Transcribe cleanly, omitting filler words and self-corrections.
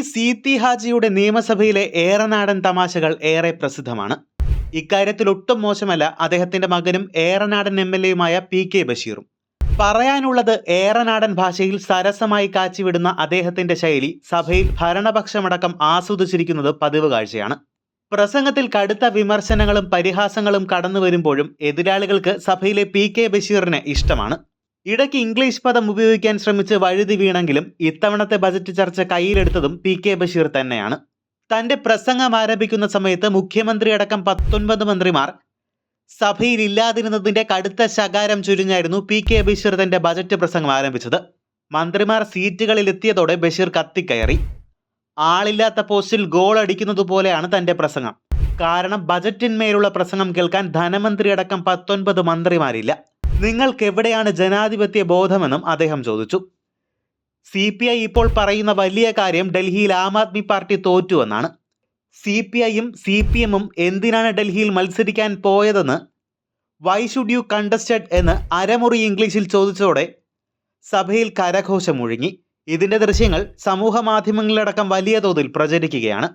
സീതി ഹാജിയുടെ നിയമസഭയിലെ ഏറനാടൻ തമാശകൾ ഏറെ പ്രസിദ്ധമാണ്. ഇക്കാര്യത്തിൽ ഒട്ടും മോശമല്ല അദ്ദേഹത്തിന്റെ മകനും ഏറനാടൻ എംഎൽഎയുമായ കെ ബഷീറും. പറയാനുള്ളത് ഏറനാടൻ ഭാഷയിൽ സരസമായി കാച്ചിവിടുന്ന അദ്ദേഹത്തിന്റെ ശൈലി സഭയിൽ ഭരണപക്ഷമടക്കം ആസ്വദിച്ചിരിക്കുന്നത് പതിവ് കാഴ്ചയാണ്. പ്രസംഗത്തിൽ കടുത്ത വിമർശനങ്ങളും പരിഹാസങ്ങളും കടന്നു വരുമ്പോഴും എതിരാളികൾക്ക് സഭയിലെ കെ ബഷീറിനെ ഇഷ്ടമാണ്. ഇടയ്ക്ക് ഇംഗ്ലീഷ് പദം ഉപയോഗിക്കാൻ ശ്രമിച്ച് വഴുതി വീണെങ്കിലും ഇത്തവണത്തെ ബജറ്റ് ചർച്ച കയ്യിലെടുത്തതും കെ ബഷീർ തന്നെയാണ്. തന്റെ പ്രസംഗം ആരംഭിക്കുന്ന സമയത്ത് മുഖ്യമന്ത്രി അടക്കം 19 മന്ത്രിമാർ സഭയിൽ ഇല്ലാതിരുന്നതിന്റെ കടുത്ത ശകാരം ചുരിഞ്ഞായിരുന്നു കെ ബഷീർ തന്റെ ബജറ്റ് പ്രസംഗം ആരംഭിച്ചത്. മന്ത്രിമാർ സീറ്റുകളിൽ എത്തിയതോടെ ബഷീർ കത്തിക്കയറി. ആളില്ലാത്ത പോസ്റ്റിൽ ഗോൾ അടിക്കുന്നത് പോലെയാണ് തന്റെ പ്രസംഗം. കാരണം ബജറ്റിന്മേലുള്ള പ്രസംഗം കേൾക്കാൻ ധനമന്ത്രി അടക്കം 19 മന്ത്രിമാരില്ല. നിങ്ങൾക്ക് എവിടെയാണ് ജനാധിപത്യ ബോധമെന്നും അദ്ദേഹം ചോദിച്ചു. CPI ഇപ്പോൾ പറയുന്ന വലിയ കാര്യം ഡൽഹിയിൽ ആം ആദ്മി പാർട്ടി തോറ്റുവെന്നാണ്. CPIയും CPMും എന്തിനാണ് ഡൽഹിയിൽ മത്സരിക്കാൻ പോയതെന്ന് വൈ ഷുഡ് യു കണ്ടസ്റ്റഡ് എന്ന് അരമുറി ഇംഗ്ലീഷിൽ ചോദിച്ചതോടെ സഭയിൽ കരഘോഷം മുഴങ്ങി. ഇതിന്റെ ദൃശ്യങ്ങൾ സമൂഹ മാധ്യമങ്ങളിലടക്കം വലിയ തോതിൽ പ്രചരിക്കുകയാണ്.